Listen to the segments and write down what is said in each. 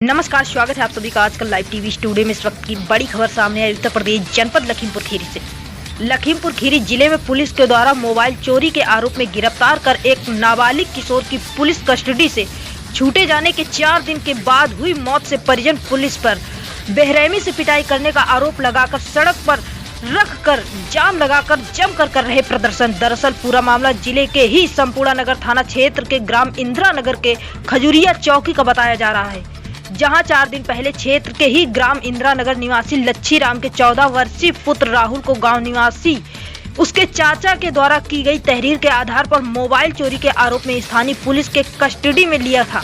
नमस्कार, स्वागत है आप सभी का आजकल लाइव टीवी स्टूडियो में। इस वक्त की बड़ी खबर सामने आई उत्तर प्रदेश जनपद लखीमपुर खीरी से। लखीमपुर खीरी जिले में पुलिस के द्वारा मोबाइल चोरी के आरोप में गिरफ्तार कर एक नाबालिग किशोर की पुलिस कस्टडी से छूटे जाने के 4 दिन के बाद हुई मौत से परिजन पुलिस पर बेरहमी से पिटाई करने का आरोप लगाकर सड़क पर रख कर जाम लगाकर जमकर कर रहे प्रदर्शन। दरअसल पूरा मामला जिले के ही संपूर्ण नगर थाना क्षेत्र के ग्राम इंदिरा नगर के खजुरिया चौकी का बताया जा रहा है, जहां 4 दिन पहले क्षेत्र के ही ग्राम इंदिरा नगर निवासी लच्छी राम के 14 वर्षीय पुत्र राहुल को गांव निवासी उसके चाचा के द्वारा की गई तहरीर के आधार पर मोबाइल चोरी के आरोप में स्थानीय पुलिस के कस्टडी में लिया था।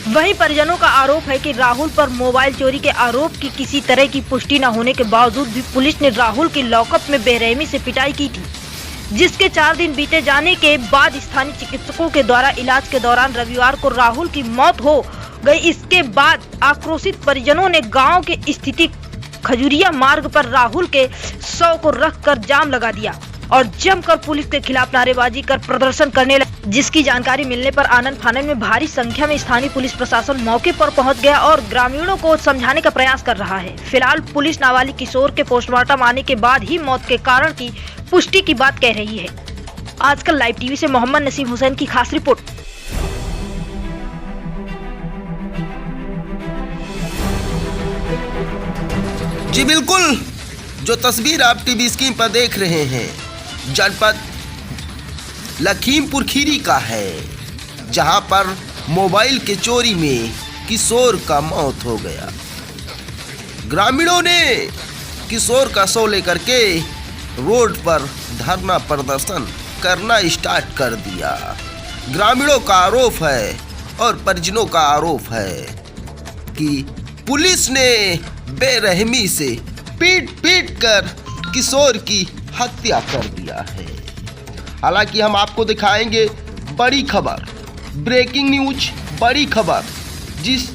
वहीं परिजनों का आरोप है कि राहुल पर मोबाइल चोरी के आरोप की किसी तरह की पुष्टि न होने के बावजूद भी पुलिस ने राहुल की लॉकअप में बेरहमी से पिटाई की थी, जिसके 4 दिन बीते जाने के बाद स्थानीय चिकित्सकों के द्वारा इलाज के दौरान रविवार को राहुल की मौत हो गई। इसके बाद आक्रोशित परिजनों ने गांव के स्थिति खजुरिया मार्ग पर राहुल के शव को रखकर जाम लगा दिया और जमकर पुलिस के खिलाफ नारेबाजी कर प्रदर्शन करने लगे, जिसकी जानकारी मिलने पर आनन फानन में भारी संख्या में स्थानीय पुलिस प्रशासन मौके पर पहुंच गया और ग्रामीणों को समझाने का प्रयास कर रहा है। फिलहाल पुलिस नाबालिग किशोर के पोस्टमार्टम आने के बाद ही मौत के कारण की पुष्टि की बात कह रही है। आजकल लाइव टीवी से मोहम्मद नसीम हुसैन की खास रिपोर्ट। जी बिल्कुल, जो तस्वीर आप टीवी स्क्रीन पर देख रहे हैं जनपद लखीमपुर खीरी का है, जहां पर मोबाइल के चोरी में किशोर का मौत हो गया। ग्रामीणों ने किशोर का शव लेकर के रोड पर धरना प्रदर्शन करना स्टार्ट कर दिया। ग्रामीणों का आरोप है और परिजनों का आरोप है कि पुलिस ने बेरहमी से पीट कर किशोर की हत्या कर दिया है। हालांकि हम आपको दिखाएंगे बड़ी खबर, ब्रेकिंग न्यूज, बड़ी खबर। जिस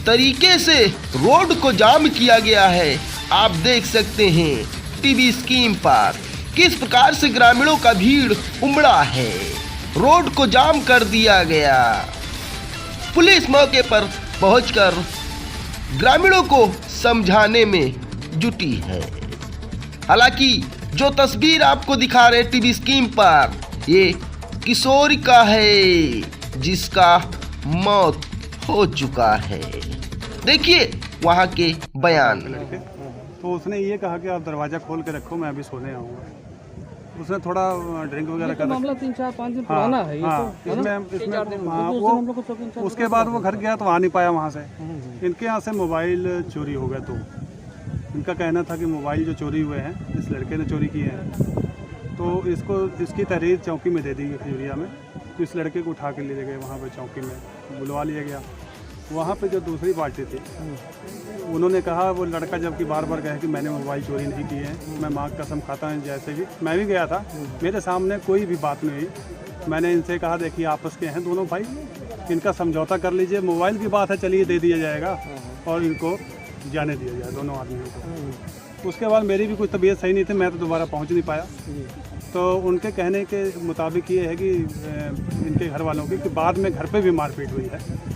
तरीके से रोड को जाम किया गया है, आप देख सकते हैं टीवी स्क्रीन पर किस प्रकार से ग्रामीणों का भीड़ उमड़ा है। रोड को जाम कर दिया गया। पुलिस मौके पर पहुंचकर ग्रामीणों को समझाने में जुटी है। हालांकि जो तस्वीर आपको दिखा रहे टीवी स्क्रीन पर, ये किशोर का है जिसका मौत हो चुका है। देखिए वहां के बयान। तो उसने ये कहा कि आप दरवाज़ा खोल के रखो, मैं अभी सोने आऊँगा। उसने थोड़ा ड्रिंक वगैरह कर मामला 3-4-5 दिन पुराना है ये तो, इसमें वो उसके बाद वो घर गया तो आ नहीं पाया वहाँ से। इनके यहाँ से मोबाइल चोरी हो गया। तो इनका कहना था कि मोबाइल जो चोरी हुए हैं इस लड़के ने चोरी किए हैं, तो इसकी तहरीर चौकी में दे दी गई खजुरिया में। तो इस लड़के को उठा के ले गए वहाँ पर चौकी में, बुलवा लिया गया। वहाँ पे जो दूसरी पार्टी थी उन्होंने कहा, वो लड़का जबकि बार बार कहे कि मैंने मोबाइल चोरी नहीं की है, मैं माँ की कसम खाता हूँ। जैसे कि मैं भी गया था, मेरे सामने कोई भी बात नहीं हुई। मैंने इनसे कहा देखिए आपस के हैं दोनों भाई, इनका समझौता कर लीजिए, मोबाइल की बात है चलिए दे दिया जाएगा और इनको जाने दिया जाए दोनों आदमियों को। उसके बाद मेरी भी कुछ तबीयत सही नहीं थी, मैं तो दोबारा पहुँच नहीं पाया। तो उनके कहने के मुताबिक ये है कि इनके घर वालों की कि बाद में घर पे भी मारपीट हुई है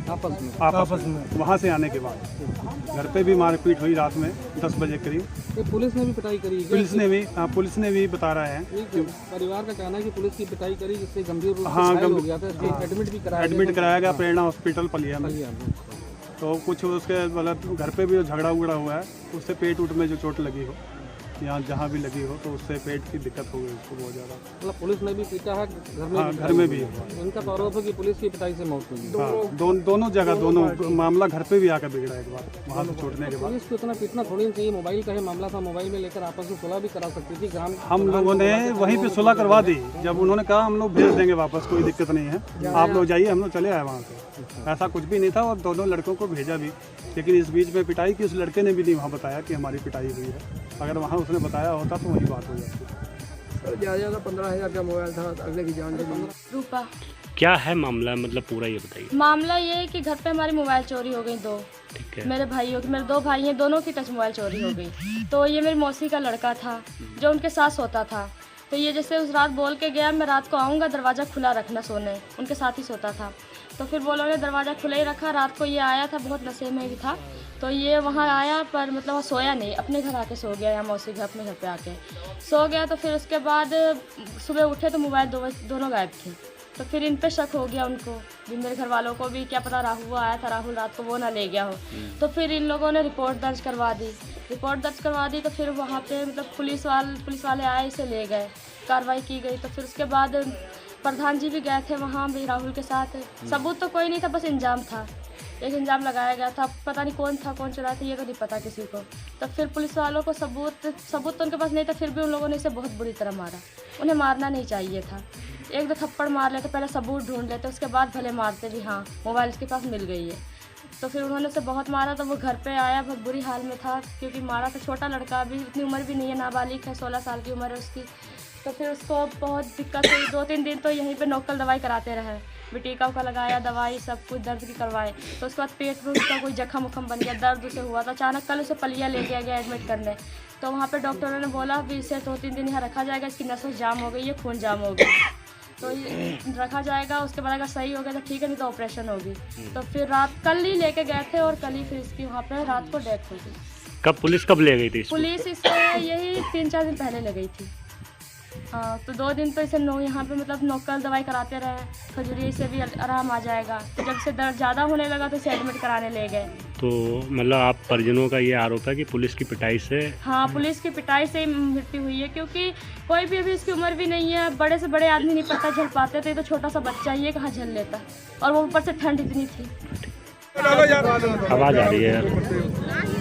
आपस में। वहाँ से आने के बाद घर पे भी मारपीट हुई रात में 10 बजे करीब। पुलिस ने भी पिटाई करी? पुलिस ने भी बता रहा है कि परिवार का कहना है कि पुलिस की पिटाई करी, जिससे गंभीर रूप से घायल हो गया था। एडमिट कराया गया प्रेरणा हॉस्पिटल पलिया में। तो कुछ उसके मतलब घर पे भी झगड़ा उगड़ा हुआ है, उससे पेट उट में जो चोट लगी हो या जहाँ भी लगी हो, तो उससे पेट की दिक्कत हो गई उसको बहुत ज़्यादा। मतलब पुलिस ने भी पीटा है, घर में भी इनका आरोप है कि पुलिस की पिटाई से मौत हुई। दोनों जगह दोनों मामला घर पे भी आकर बिगड़ा एक बार वहाँ से छोड़ने के बाद। पुलिस को इतना पीटना थोड़ी चाहिए। मोबाइल का ही मामला था, मोबाइल में लेकर आपस में सुलह भी करा सकती थी। हम लोगों ने वहीं पे सुलह करवा दी। जब उन्होंने कहा हम लोग भेज देंगे वापस, कोई दिक्कत नहीं है, आप लोग जाइए, हम लोग चले आए वहाँ से। ऐसा कुछ भी नहीं था और दोनों लड़कों को भेजा भी। लेकिन इस बीच में पिटाई की उस लड़के ने भी नहीं वहाँ बताया कि हमारी पिटाई हुई है। अगर वहाँ उसने बताया होता तो वही बात हो जाती। ज़्यादा 15,000 का मोबाइल था, अगले की जान रूपा। क्या है मामला, मतलब पूरा ये बताइए। मामला ये है कि घर पे हमारी मोबाइल चोरी हो गई 2। ठीक है। मेरे 2 भाई हैं, दोनों की टच मोबाइल चोरी हो गई। तो ये मेरी मौसी का लड़का था जो उनके साथ सोता था। तो ये जैसे उस रात बोल के गया, मैं रात को आऊँगा दरवाज़ा खुला रखना सोने, उनके साथ ही सोता था। तो फिर वो लोगों ने दरवाज़ा खुला ही रखा। रात को ये आया था, बहुत नशे में भी था, तो ये वहाँ आया पर मतलब वो सोया नहीं, अपने घर आके सो गया, यहाँ मौसी घर अपने घर पे आके सो गया। तो फिर उसके बाद सुबह उठे तो मोबाइल दोनों गायब थे। तो फिर इन पे शक हो गया उनको भी, मेरे घर वालों को भी, क्या पता राहुल आया था, राहुल रात को वो ना ले गया हो। तो फिर इन लोगों ने रिपोर्ट दर्ज करवा दी। तो फिर वहाँ पे मतलब पुलिस वाले आए, इसे ले गए, कार्रवाई की गई। तो फिर उसके बाद प्रधान जी भी गए थे वहाँ भी राहुल के साथ। सबूत तो कोई नहीं था, बस इंजाम था, एक इंजाम लगाया गया था, पता नहीं कौन था, कौन चुराया था, ये तो नहीं पता किसी को। तो फिर पुलिस वालों को सबूत तो उनके पास नहीं था, फिर भी उन लोगों ने इसे बहुत बुरी तरह मारा। उन्हें मारना नहीं चाहिए था, एक दो थप्पड़ मार लेते, पहले सबूत ढूंढ लेते, उसके बाद भले मारते भी, हाँ मोबाइल उसके पास मिल गई है। तो फिर उन्होंने उसे बहुत मारा। तो वो घर पे आया, बहुत बुरी हाल में था, क्योंकि मारा था छोटा लड़का, अभी इतनी उम्र भी नहीं है, नाबालिग है, 16 साल की उम्र है उसकी। तो फिर उसको बहुत दिक्कत हुई, 2-3 दिन तो यहीं पे लोकल दवाई कराते रहे, टीका उका लगाया, दवाई सब कुछ दर्द की करवाए। तो उसके बाद पेट में उसका कोई जख्म उखम बन गया, दर्द उसे हुआ। तो अचानक कल उसे पलिया ले गया एडमिट करने। तो वहाँ पे डॉक्टरों ने बोला भी इसे 2-3 दिन यहाँ रखा जाएगा, इसकी नसों जाम हो गई है, खून जाम हो गई, तो ये रखा जाएगा। उसके बाद अगर सही हो गया तो ठीक है, नहीं तो ऑपरेशन होगी। तो फिर कल ही लेके गए थे और कल ही फिर इसकी वहाँ पे रात को डेथ हो गई। पुलिस कब ले गई थी इसको? पुलिस इसे यही 3-4 दिन पहले ले गई थी। हाँ, तो 2 दिन तो इसे यहाँ पे मतलब लोकल दवाई कराते रहे, खजूरी से भी आराम आ जाएगा। तो जब से दर्द ज़्यादा होने लगा तो इसे एडमिट कराने ले गए। तो मतलब आप परिजनों का ये आरोप है कि पुलिस की पिटाई से? हाँ, पुलिस की पिटाई से ही मृत्यु हुई है, क्योंकि कोई भी अभी इसकी उम्र भी नहीं है, बड़े से बड़े आदमी नहीं पता झेल पाते थे, तो छोटा सा बच्चा ये कहाँ झेल लेता, और वो ऊपर से ठंड इतनी थी। आवाज़ आ रही है,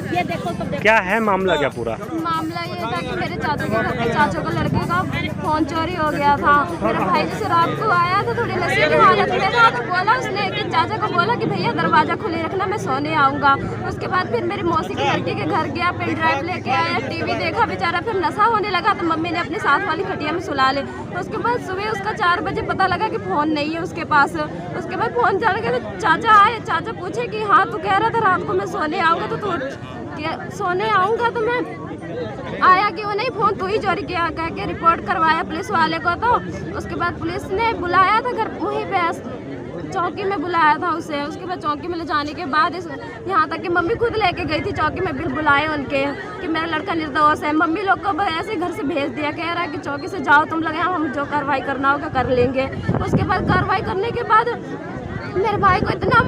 ये देखो सब देखो। क्या है मामला, क्या पूरा मामला ये था कि मेरे चाचू के घर पे चाचू का लड़के का फ़ोन चोरी हो गया था। मेरा भाई जैसे रात को आया तो थोड़ी नशे की हालत में था, तो बोला उसने कि चाचा को बोला कि भैया दरवाज़ा खुले रखना, मैं सोने आऊँगा। उसके बाद फिर मेरी मौसी के लड़के के घर गया, पेन ड्राइव लेके आया, टीवी देखा बेचारा, फिर नशा होने लगा तो मम्मी ने अपनी साथ वाली खटिया में सुला ले। उसके बाद सुबह उसका 4 बजे पता लगा कि फ़ोन नहीं है उसके पास। उसके बाद फ़ोन चल गया तो चाचा आए, चाचा पूछे कि हाँ तू कह रहा था रात को मैं सोने आऊँगा, तो सोने आऊँगा तो मैं आया क्यों नहीं, फ़ोन तू ही चोरी किया कह के रिपोर्ट करवाया पुलिस वाले को। तो उसके बाद पुलिस ने बुलाया था घर, वहीं पे चौकी में बुलाया था उसे। उसके बाद चौकी में ले जाने के बाद यहाँ तक कि मम्मी खुद लेके गई थी चौकी में, बिल बुलाए उनके कि मेरा लड़का निर्दोष है। मम्मी लोग को ऐसे घर से भेज दिया, कह रहा है कि चौकी से जाओ तुम लोग, हम जो कार्रवाई करना होगा कर लेंगे। उसके बाद कार्रवाई करने के बाद मेरे भाई को इतना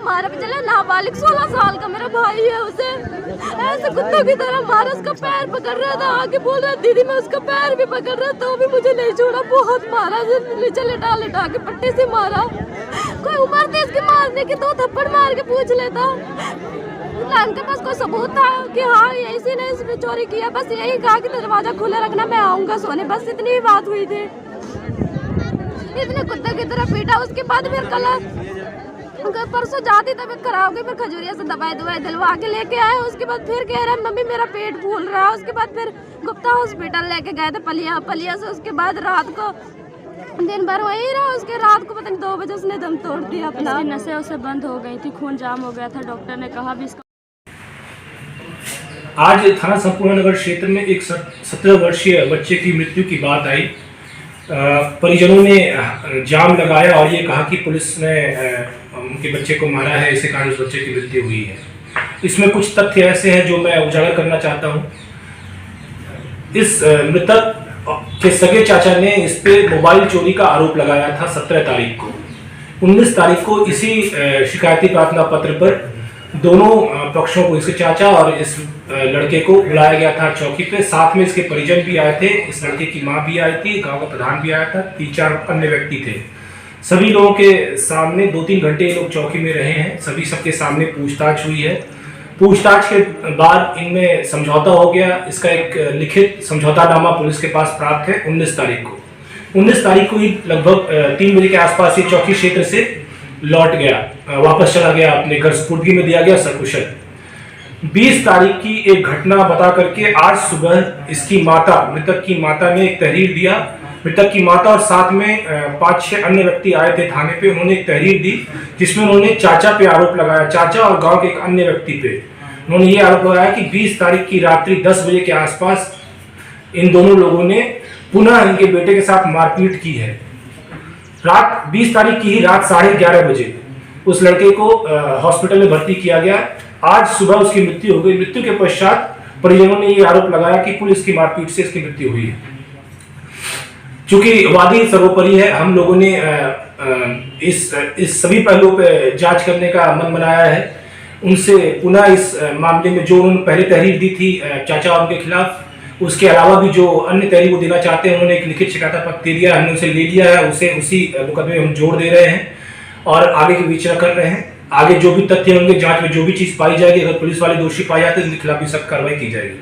मारा चला, नाबालिग 16 साल का मेरा भाई है, उसे ऐसे कुत्तों की तरह मारा। उसका पैर पकड़ रहा था, आगे बोल रहा दीदी मैं उसका पैर भी पकड़ रहा, तो भी मुझे नहीं छोड़ा, बहुत मारा, नीचे लिटा के पट्टे से मारा। कोई उम्र थी इसके मारने की, 2 थप्पड़ मार के पूछ लेता। उनके पास कोई सबूत था कि हाँ इसी ने इसमें चोरी किया, बस यही कहा कि दरवाजा खुला रखना, मैं आऊँगा सोने, बस इतनी ही बात हुई थी। इतने कुत्ते की तरह पीटा। उसके बाद फिर कल परसों जाती तबीयत खराब गई, फिर खजूरिया से दवाई दिलवा के लेके आए। उसके बाद फिर कह रहा है मम्मी मेरा पेट फूल रहा है। उसके बाद फिर गुप्ता हॉस्पिटल लेके गए थे पलिया से। उसके बाद रात को दिन भर वही रहा, उसके रात को पता नहीं 2 बजे उसने दम तोड़ दिया अपना। नशे उसे बंद हो गई थी, खून जाम हो गया था, डॉक्टर ने कहा भी इसका। आज थाना संपूर्ण नगर क्षेत्र में एक 17 वर्षीय बच्चे की मृत्यु की बात आई। परिजनों ने जाम लगाया और ये कहा कि पुलिस ने उनके बच्चे को मारा है, इसी कारण उस बच्चे की मृत्यु हुई है। इसमें कुछ तथ्य ऐसे हैं जो मैं उजागर करना चाहता हूँ। इस मृतक के सगे चाचा ने इस पे मोबाइल चोरी का आरोप लगाया था 17 तारीख को। 19 तारीख को इसी शिकायती प्रार्थना पत्र पर दोनों पक्षों को, इसके चाचा और इस लड़के को बुलाया गया था चौकी पे। साथ में इसके परिजन भी आए थे, इस लड़के की मां भी आई थी, गांव का प्रधान भी आया था, 3-4 अन्य व्यक्ति थे। सभी लोगों के सामने 2-3 घंटे ये लोग चौकी में रहे हैं। सबके सामने पूछताछ हुई है। पूछताछ के बाद इनमें समझौता हो गया। इसका एक लिखित समझौतानामा पुलिस के पास प्राप्त है 19 तारीख को। 19 तारीख को ही लगभग 3 बजे के आसपास ये चौकी क्षेत्र से लौट गया, वापस चला गया, अपने घर सुपुर्दगी में दिया गया सकुशल। 20 तारीख की एक घटना बता करके आज सुबह इसकी माता, मृतक की माता ने एक तहरीर दिया। मृतक की माता और साथ में 5-6 अन्य व्यक्ति आए थे थाने पे। उन्होंने एक तहरीर दी जिसमें उन्होंने चाचा पे आरोप लगाया, चाचा और गांव के एक अन्य व्यक्ति पे। उन्होंने ये आरोप लगाया कि 20 तारीख की रात्रि 10 बजे के आसपास इन दोनों लोगों ने पुनः इनके बेटे के साथ मारपीट की है। रात 20 तारीख की ही रात 11:30 बजे उस लड़के को हॉस्पिटल में भर्ती किया गया। आज सुबह उसकी मृत्यु हो गई। मृत्यु के पश्चात परिजनों ने ये आरोप लगाया कि पुलिस की मारपीट से इसकी मृत्यु हुई है। चूंकि वादी सर्वोपरि है, हम लोगों ने इस सभी पहलुओं पे जांच करने का मन बनाया है। उनसे पुनः इस मामले में जो उन्होंने पहले तहरीर दी थी चाचा और उनके खिलाफ, उसके अलावा भी जो अन्य तहरीर वो देना चाहते हैं, उन्होंने एक लिखित शिकायत पत्र दे दिया, हमने उसे ले लिया है, उसे उसी मुकदमे में हम जोड़ दे रहे हैं और आगे की विचार कर रहे हैं। आगे जो भी तथ्य होंगे, जांच में जो भी चीज पाई जाएगी, अगर पुलिस वाले दोषी पाए जाते हैं तो उनके खिलाफ भी सख्त कार्रवाई की जाएगी।